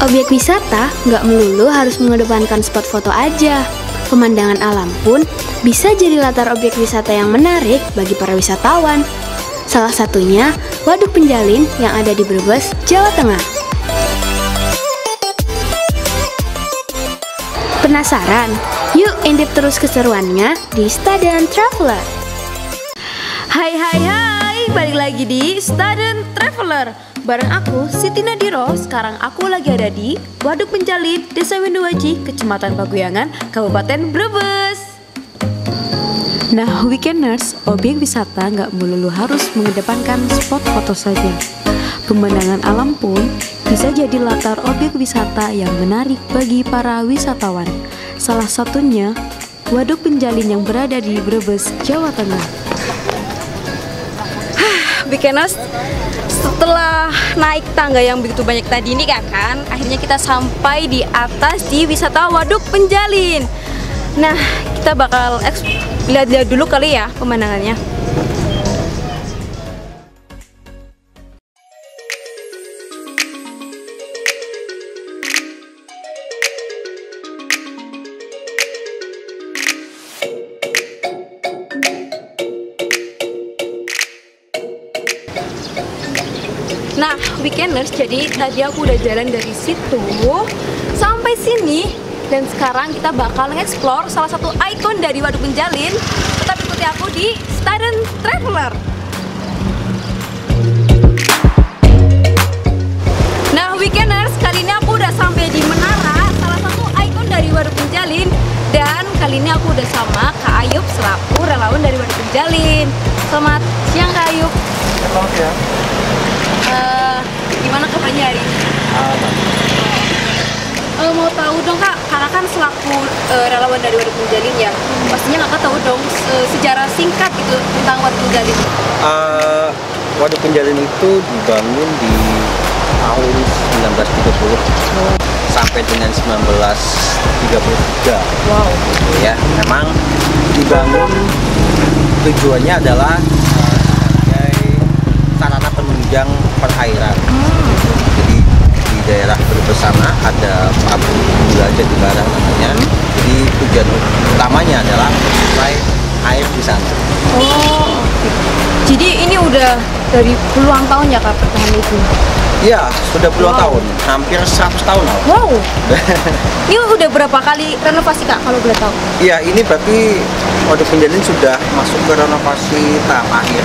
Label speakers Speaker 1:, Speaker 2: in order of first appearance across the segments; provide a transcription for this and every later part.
Speaker 1: Objek wisata nggak melulu harus mengedepankan spot foto aja. Pemandangan alam pun bisa jadi latar objek wisata yang menarik bagi para wisatawan. Salah satunya Waduk Penjalin yang ada di Brebes, Jawa Tengah. Penasaran? Yuk intip terus keseruannya di Student Traveler.
Speaker 2: Hai, balik lagi di Student Traveler. Bareng aku, Siti Nadiro. Sekarang aku lagi ada di Waduk Penjalin, Desa Winduaji, Kecamatan Paguyangan, Kabupaten Brebes. Nah, weekenders, objek wisata nggak melulu harus mengedepankan spot foto saja. Pemandangan alam pun bisa jadi latar objek wisata yang menarik bagi para wisatawan. Salah satunya Waduk Penjalin yang berada di Brebes, Jawa Tengah. Weekenders, setelah naik tangga yang begitu banyak tadi ini kan, akhirnya kita sampai di atas di wisata Waduk Penjalin. Nah, kita bakal lihat-lihat dulu kali ya pemandangannya. Nah, weekenders, jadi tadi aku udah jalan dari situ sampai sini dan sekarang kita bakal nge-explore salah satu ikon dari Waduk Penjalin. Tetap ikuti aku di Student Traveler. Nah, weekenders, kali ini aku udah sampai di menara salah satu ikon dari Waduk Penjalin, dan kali ini aku udah sama Kak Ayub selaku relawan dari Waduk Penjalin. Selamat siang Kak Ayub.
Speaker 3: Selamat siang.
Speaker 2: Gimana kabarnya hari ini? Mau tahu dong Kak, karena kan selaku relawan dari Waduk Penjalin ya, pastinya Kakak tahu dong sejarah singkat gitu tentang Waduk Penjalin.
Speaker 3: Waduk Penjalin itu dibangun di tahun 1930 sampai dengan 1933.
Speaker 2: Wow.
Speaker 3: Ya, memang dibangun tujuannya adalah sebagai sarana penunjang perairan. Jadi di daerah Brebes sana ada pabrik gula Jatibara namanya. Jadi tujuan utamanya adalah supply air di sana.
Speaker 2: Oh, oke. Jadi ini udah dari puluhan tahun ya Kak bertahan itu?
Speaker 3: Iya, sudah puluhan tahun, hampir 100 tahun lah.
Speaker 2: Wow. Ini udah berapa kali renovasi Kak kalau boleh tahu?
Speaker 3: Iya, ini berarti Waduk Penjalin sudah masuk ke renovasi tahap akhir.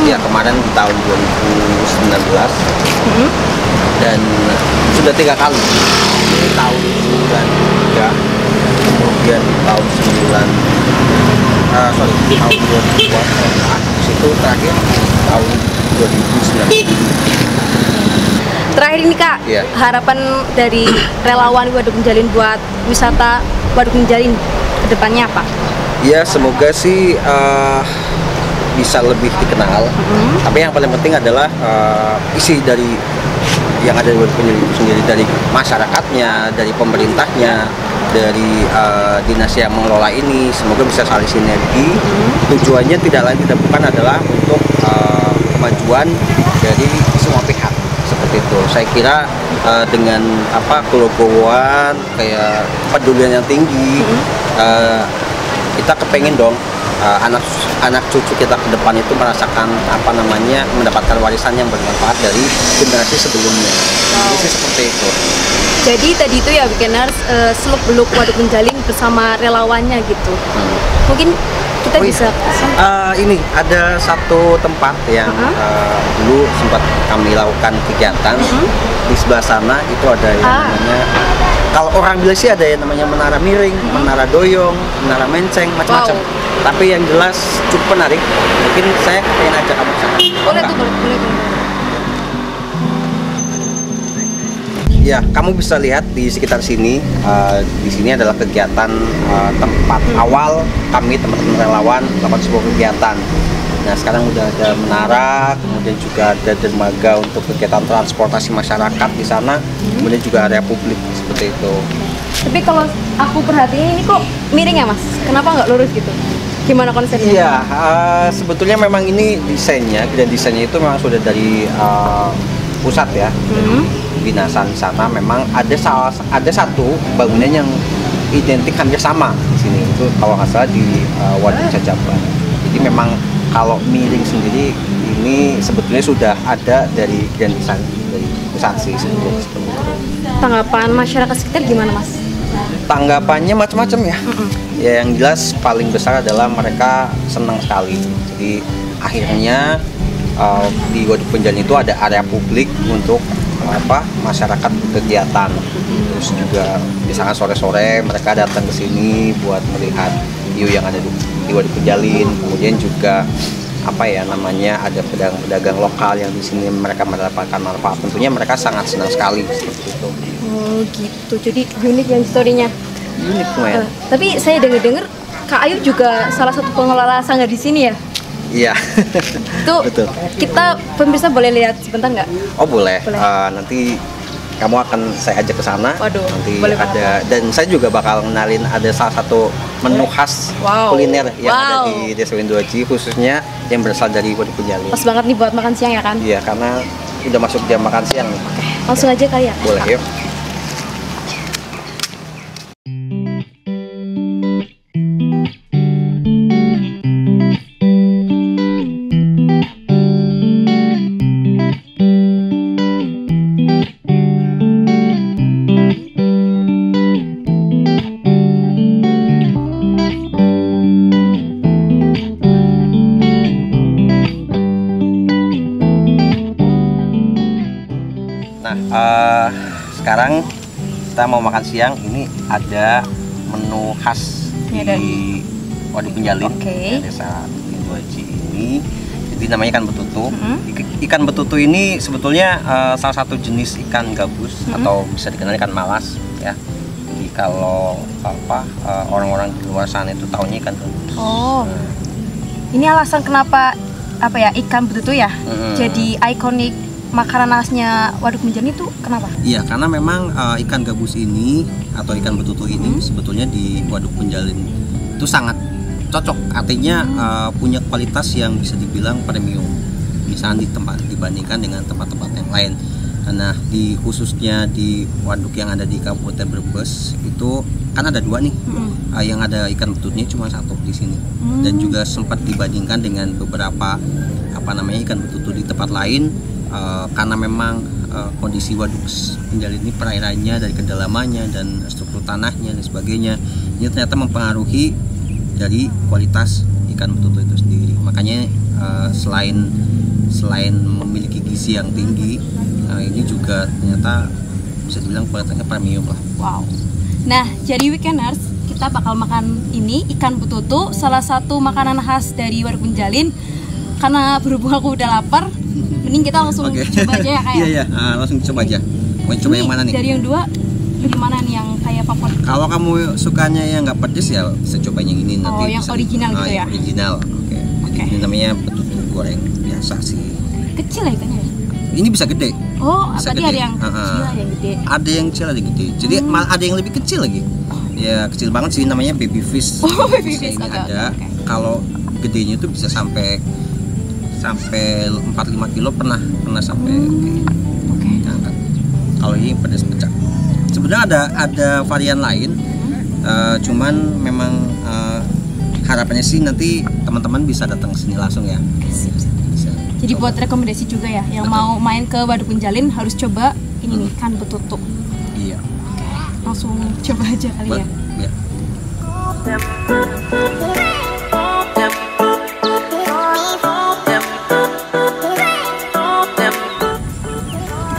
Speaker 3: Ya, kemarin di tahun 2019 dan sudah 3 kali. Di tahun 93, kemudian di tahun tahun 2002, itu terakhir tahun 2019.
Speaker 2: Terakhir ini Kak, harapan dari relawan Waduk Penjalin buat wisata Waduk Penjalin ke depannya apa?
Speaker 3: Ya, semoga sih bisa lebih dikenal. Tapi yang paling penting adalah isi dari yang ada di Waduk Penjalin itu sendiri, dari masyarakatnya, dari pemerintahnya, dari dinas yang mengelola ini, semoga bisa saling sinergi. Tujuannya tidak lain tidak bukan adalah untuk kemajuan dari semua pihak. Seperti itu. Saya kira dengan kelegowoan, kayak pedulian yang tinggi, kita kepengen dong anak cucu kita ke depan itu merasakan mendapatkan warisan yang bermanfaat dari generasi sebelumnya. Jadi seperti itu.
Speaker 2: Jadi tadi itu ya weekenders, seluk-beluk Waduk Penjalin bersama relawannya gitu. Mungkin kita bisa
Speaker 3: ini ada satu tempat yang dulu sempat kami lakukan kegiatan. Di sebelah sana itu ada yang namanya, kalau orang bilang sih ada yang namanya menara miring, menara doyong, menara menceng, macam-macam. Tapi yang jelas cukup menarik. Mungkin saya pengen ajak kamu ke sana.
Speaker 2: Boleh tuh, boleh.
Speaker 3: Ya, kamu bisa lihat di sekitar sini. Di sini adalah kegiatan tempat awal kami teman-teman relawan melakukan sebuah kegiatan. Nah, sekarang udah ada menara, kemudian juga ada dermaga untuk kegiatan transportasi masyarakat di sana, kemudian juga area publik seperti itu.
Speaker 2: Tapi kalau aku perhatiin ini kok miring ya Mas? Kenapa nggak lurus gitu? Gimana konsepnya?
Speaker 3: Iya, sebetulnya memang ini desainnya, dan desainnya itu memang sudah dari pusat ya. kedinasan di sana memang ada satu bangunan yang identik hampir sama di sini, itu kalau nggak salah di Waduk Cacaban. Jadi memang kalau miring sendiri ini sebetulnya sudah ada dari Grand Design dari instansi sebetulnya.
Speaker 4: Tanggapan masyarakat sekitar gimana, Mas?
Speaker 3: Tanggapannya macam-macam ya. Ya yang jelas paling besar adalah mereka senang sekali. Jadi akhirnya di Waduk Penjalin itu ada area publik untuk masyarakat berkegiatan. Terus juga misalkan sore-sore mereka datang ke sini buat melihat view yang ada di Waduk Penjalin. Kemudian juga ada pedagang-pedagang lokal yang di sini mereka mendapatkan manfaat. Tentunya mereka sangat senang sekali seperti itu.
Speaker 4: Oh gitu, jadi unik ya historinya.
Speaker 3: Unik lumayan.
Speaker 4: Tapi saya dengar Kak Ayu juga salah satu pengelola sanggar di sini ya?
Speaker 3: Iya.
Speaker 4: Tuh,
Speaker 3: betul.
Speaker 4: Kita pemirsa boleh lihat sebentar nggak?
Speaker 3: Oh boleh. Nanti kamu akan saya ajak ke sana.
Speaker 4: Waduh,
Speaker 3: nanti
Speaker 4: boleh
Speaker 3: ada
Speaker 4: banget.
Speaker 3: Dan saya juga bakal kenalin ada salah satu menu khas kuliner yang ada di Desa Windu-Aji, khususnya yang berasal dari Waduk Penjalin.
Speaker 4: Pas banget nih buat makan siang ya kan?
Speaker 3: Iya, karena udah masuk jam makan siang nih.
Speaker 4: Oke, langsung aja kali ya?
Speaker 3: Boleh, yuk. Sekarang kita mau makan siang. Ini ada menu khas di Waduk Penjalin, Desa Windu-Aji ini. Jadi namanya ikan betutu. Ikan betutu ini sebetulnya salah satu jenis ikan gabus atau bisa dikenal ikan malas ya. Jadi kalau orang-orang di luar sana itu taunya ikan gabus.
Speaker 4: Oh, ini alasan kenapa ikan betutu ya jadi ikonik makanan khasnya Waduk Penjalin itu kenapa?
Speaker 3: Iya, karena memang ikan gabus ini atau ikan betutu ini sebetulnya di Waduk Penjalin itu sangat cocok. Artinya punya kualitas yang bisa dibilang premium. Misalnya dibandingkan dengan tempat-tempat yang lain. Nah, khususnya di waduk yang ada di Kabupaten Brebes itu kan ada dua nih. Yang ada ikan betutunya cuma satu di sini. Dan juga sempat dibandingkan dengan beberapa ikan betutu di tempat lain. Karena memang kondisi Waduk Penjalin ini perairannya dari kedalamannya dan struktur tanahnya dan sebagainya ini ternyata mempengaruhi dari kualitas ikan betutu itu sendiri. Makanya selain memiliki gizi yang tinggi, ini juga ternyata bisa dibilang kualitasnya premium lah.
Speaker 4: Wow. Nah, jadi weekenders kita bakal makan ini ikan betutu, salah satu makanan khas dari Waduk Penjalin. Karena berhubung aku udah lapar, mending kita langsung coba aja ya kayak.
Speaker 3: Iya, langsung coba aja. Mau coba yang mana nih?
Speaker 4: Dari yang dua, lebih mana nih yang kayak favorit?
Speaker 3: Kalau kamu sukanya yang nggak pedes ya bisa coba yang ini nanti.
Speaker 4: Oh, yang original gitu ya?
Speaker 3: Original, oke. Ini namanya betutu goreng biasa sih.
Speaker 4: Kecil ya ikannya?
Speaker 3: Ini bisa gede.
Speaker 4: Oh,
Speaker 3: bisa
Speaker 4: berarti
Speaker 3: gede.
Speaker 4: ada yang kecil, ada yang gede.
Speaker 3: Ada yang kecil, ada yang gede. Jadi malah ada yang lebih kecil lagi. Ya kecil banget sih, namanya baby fish.
Speaker 4: Oh, baby fish.
Speaker 3: Ada. Kalau gedenya itu bisa sampai 4-5 kilo pernah sampai angkat. Kalau ini pedas pecah. Sebenarnya ada varian lain, cuman memang harapannya sih nanti teman-teman bisa datang ke sini langsung ya. Bisa.
Speaker 4: Jadi buat rekomendasi juga ya, yang mau main ke Waduk Penjalin harus coba ini nih ikan betutu.
Speaker 3: Iya.
Speaker 4: Langsung coba aja kali ya.
Speaker 3: Iya.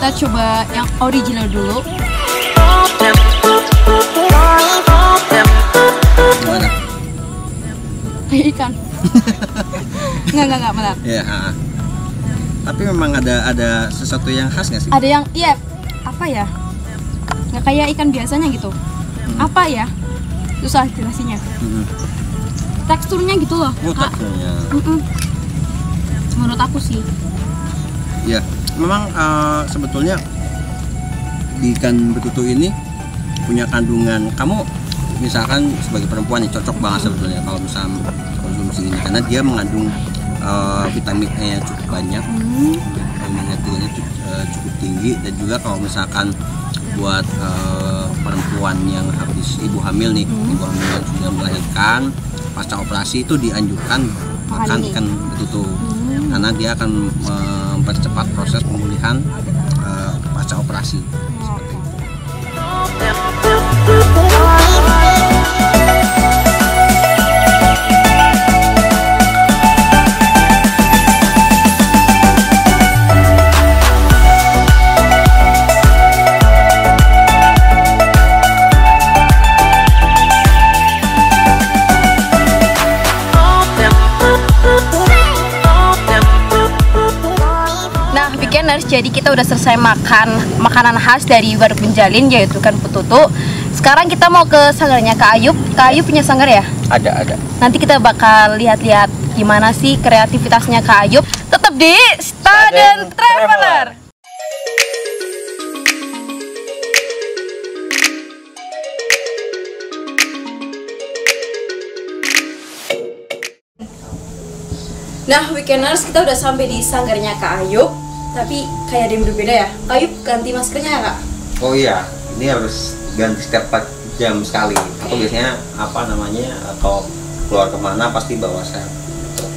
Speaker 4: Kita coba yang original dulu.
Speaker 3: Gimana?
Speaker 4: Kayak ikan. Enggak benar.
Speaker 3: Ya. Tapi memang ada sesuatu yang khas nggak sih?
Speaker 4: Ada yang apa ya? Nggak kayak ikan biasanya gitu. Apa ya? Susah jelasinnya. Teksturnya gitu loh.
Speaker 3: Teksturnya.
Speaker 4: Menurut aku sih.
Speaker 3: Ya, memang sebetulnya di ikan betutu ini punya kandungan. Kamu misalkan sebagai perempuan yang cocok banget sebetulnya kalau misalnya konsumsi ini karena dia mengandung vitamin E yang cukup banyak, omega 3-nya cukup tinggi. Dan juga kalau misalkan buat perempuan yang habis ibu hamil nih, ibu hamil yang sudah melahirkan, pasca operasi itu dianjurkan makan ikan betutu karena dia akan mempercepat proses pemulihan pasca operasi. Seperti itu.
Speaker 4: Jadi kita udah selesai makan makanan khas dari Waduk Penjalin, yaitu ikan betutu. Sekarang kita mau ke sanggarnya Kak Ayub. Kak Ayub punya sanggar ya?
Speaker 3: Ada.
Speaker 4: Nanti kita bakal lihat-lihat gimana sih kreativitasnya Kak Ayub. Tetap di Student Traveler. Nah, weekenders, kita udah sampai di sanggarnya Kak Ayub. Tapi kayak ada yang berbeda ya. Kak Ayub ganti maskernya ya, Kak?
Speaker 3: Oh iya, ini harus ganti setiap 4 jam sekali. Aku biasanya atau keluar kemana pasti bawa gitu.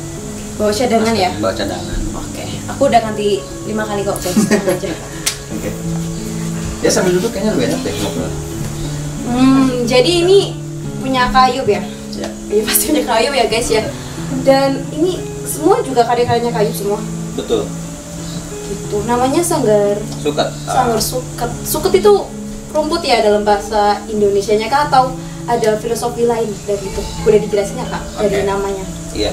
Speaker 4: Bawa cadangan ya?
Speaker 3: Bawa cadangan.
Speaker 4: Oke, aku udah ganti 5 kali kok, guys. Aja.
Speaker 3: Oke. Ya sambil duduk kayaknya lebih enak deh ngobrol.
Speaker 4: Jadi ini punya Kak Ayub ya?
Speaker 3: Ya.
Speaker 4: Iya, pasti punya Kak Ayub ya, guys ya. Dan ini semua juga karya-karyanya Kak Ayub semua.
Speaker 3: Betul.
Speaker 4: Gitu. Namanya sanggar
Speaker 3: Suket.
Speaker 4: Sanggar Suket. Suket itu rumput ya dalam bahasa Indonesianya Kak, atau ada filosofi lain dari itu? Boleh dijelasin ya Kak dari namanya?
Speaker 3: Iya.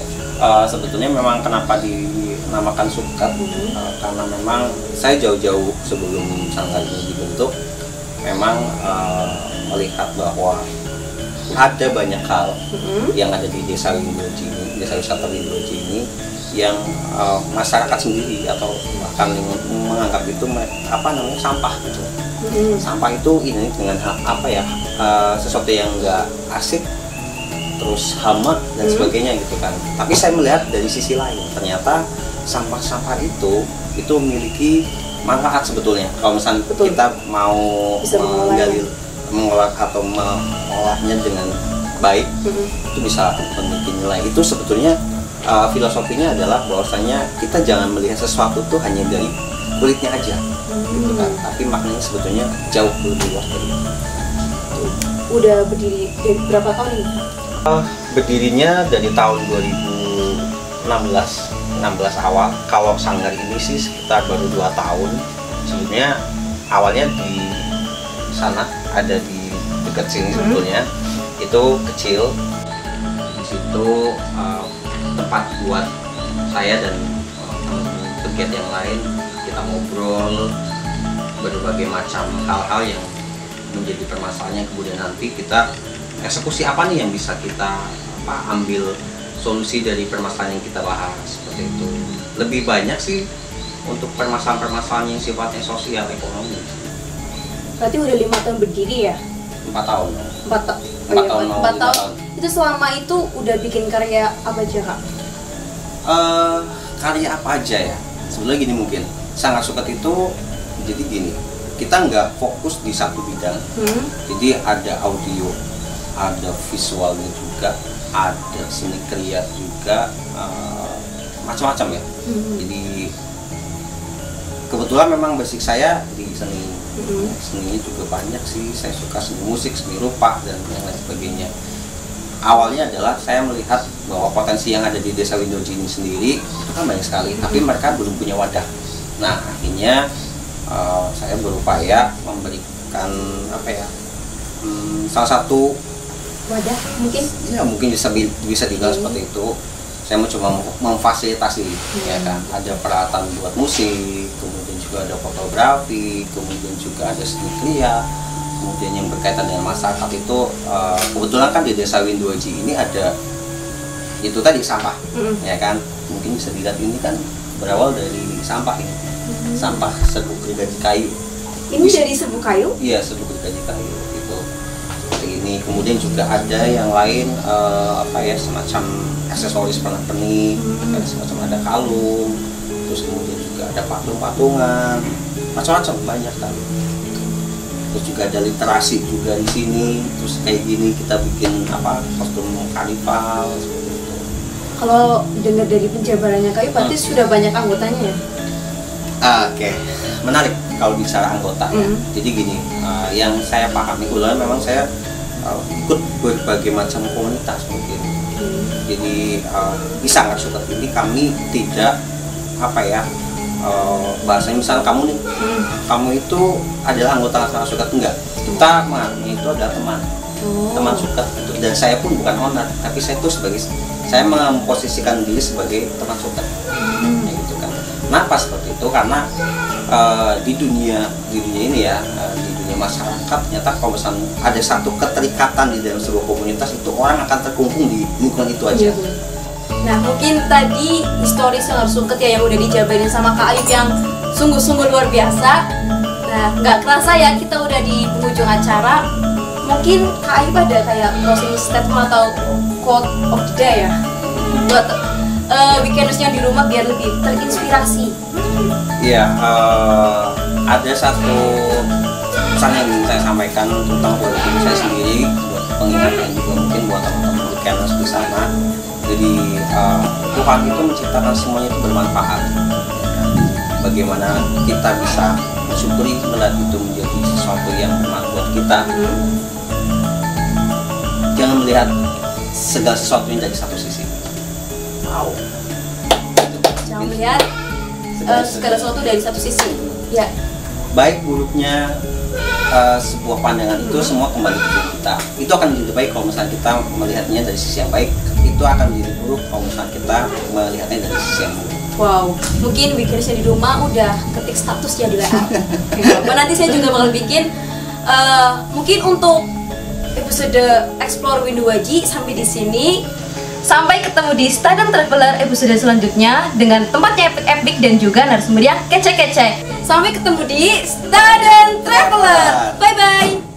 Speaker 3: Sebetulnya memang kenapa dinamakan Suket karena memang saya jauh-jauh sebelum sanggar ini dibentuk memang melihat bahwa ada banyak hal yang ada di Desa Windoji ini, Desa Wisata Windoji ini yang masyarakat sendiri atau bahkan menganggap itu sampah gitu. Sampah itu ini dengan sesuatu yang enggak asik, terus hama dan sebagainya gitu kan. Tapi saya melihat dari sisi lain, ternyata sampah-sampah itu memiliki manfaat sebetulnya. Kalau misalnya kita mau mengolah atau mengolahnya dengan baik, itu bisa memiliki nilai. Itu sebetulnya filosofinya adalah bahwasanya kita jangan melihat sesuatu tuh hanya dari kulitnya aja, gitu kan. Tapi maknanya sebetulnya jauh lebih luas dari itu.
Speaker 4: Udah berdiri dari berapa tahun ini?
Speaker 3: Berdirinya dari tahun 2016 awal. Kalau sanggar ini sih sekitar baru 2 tahun. Sebetulnya awalnya di sana, ada di dekat sini sebetulnya. Itu kecil. Di situ tempat buat saya dan pegiat yang lain kita ngobrol berbagai macam hal-hal yang menjadi permasalahan, kemudian nanti kita eksekusi apa nih yang bisa kita ambil solusi dari permasalahan yang kita bahas, seperti itu. Lebih banyak sih untuk permasalahan-permasalahan yang sifatnya sosial ekonomi.
Speaker 4: Berarti udah 5 tahun berdiri ya?
Speaker 3: 4 tahun.
Speaker 4: 4 tahun. Itu selama itu udah bikin karya apa aja Kak?
Speaker 3: Karya apa aja ya? Sebenarnya gini, mungkin Sanggar Suket itu jadi gini, kita nggak fokus di satu bidang. Jadi ada audio, ada visualnya juga, ada seni kriat juga, macam-macam ya. Jadi kebetulan memang basic saya di seni. Seninya juga banyak sih, saya suka seni musik, seni rupa, dan yang lain sebagainya. Awalnya adalah saya melihat bahwa potensi yang ada di Desa Windoji ini sendiri itu kan banyak sekali, tapi mereka belum punya wadah. Nah, akhirnya saya berupaya memberikan salah satu
Speaker 4: wadah,
Speaker 3: mungkin bisa dibilang seperti itu. Saya mau coba memfasilitasi, ya kan. Ada peralatan buat musik, kemudian juga ada fotografi, kemudian juga ada seni kriya, kemudian yang berkaitan dengan masyarakat itu kebetulan kan di Desa Windoji ini ada itu tadi sampah, ya kan. Mungkin bisa dilihat ini kan berawal dari sampah ini, sampah serbuk gergaji kayu.
Speaker 4: Ini dari serbuk kayu?
Speaker 3: Iya, serbuk gergaji kayu itu seperti ini. Kemudian juga ada yang lain semacam aksesoris pernak-pernik, semacam ada kalung, terus kemudian juga ada patung-patungan, macam-macam banyak kali. Terus juga ada literasi juga di sini. Terus kayak gini kita bikin kostum karnival seperti itu.
Speaker 4: Kalau dengar dari penjabarannya Kayu berarti sudah banyak anggotanya ya?
Speaker 3: Oke, menarik kalau bicara anggota ya. Jadi gini, yang saya pahami kebetulan memang saya ikut berbagai macam komunitas mungkin. Jadi di Sanggar Suket ini kami tidak bahasanya misalnya kamu nih, kamu itu adalah anggota Sanggar Suket, enggak. Kita menganggapnya itu adalah teman, teman Suket. Dan saya pun bukan owner, tapi saya itu saya memposisikan diri sebagai teman Suket. Gitu kan. Kenapa seperti itu? Karena di dunia ini ya, di dunia masyarakat ternyata kalau misalnya ada satu keterikatan di dalam sebuah komunitas, itu orang akan terkungkung di lingkungan itu aja.
Speaker 4: Nah, mungkin tadi histori Sanggar Suket ya yang udah dijabarin sama Kak Ayub yang sungguh-sungguh luar biasa. Nah, nggak kerasa ya kita udah di penghujung acara. Mungkin Kak Ayub ada kayak closing statement atau quote of the day ya buat weekenders yang di rumah biar lebih terinspirasi.
Speaker 3: Iya, ada satu pesan yang ingin saya sampaikan tentang buat diri saya sendiri, buat pengingat dan juga mungkin buat teman-teman weekenders di sana. Jadi Tuhan itu menciptakan semuanya itu bermanfaat. Bagaimana kita bisa mensyukuri melihat itu menjadi sesuatu yang bermanfaat buat kita. Jangan melihat segala sesuatu yang dari satu sisi. Wow.
Speaker 4: Jangan melihat segala sesuatu dari satu sisi. Ya.
Speaker 3: Baik buruknya sebuah pandangan itu semua kembali ke diri kita. Itu akan menjadi baik kalau misalnya kita melihatnya dari sisi yang baik. Itu akan menjadi buruk kalau misalnya kita melihatnya dari sisi yang buruk.
Speaker 4: Wow, mungkin weekenders di rumah udah ketik status ya di WA. Nanti saya juga bakal bikin mungkin untuk episode Explore Windowaji sampai di sini. Sampai ketemu di Stadium Traveler episode selanjutnya dengan tempatnya epic-epic dan juga narasumber yang kece-kece. Sampai ketemu di Stadium Traveler. Bye bye.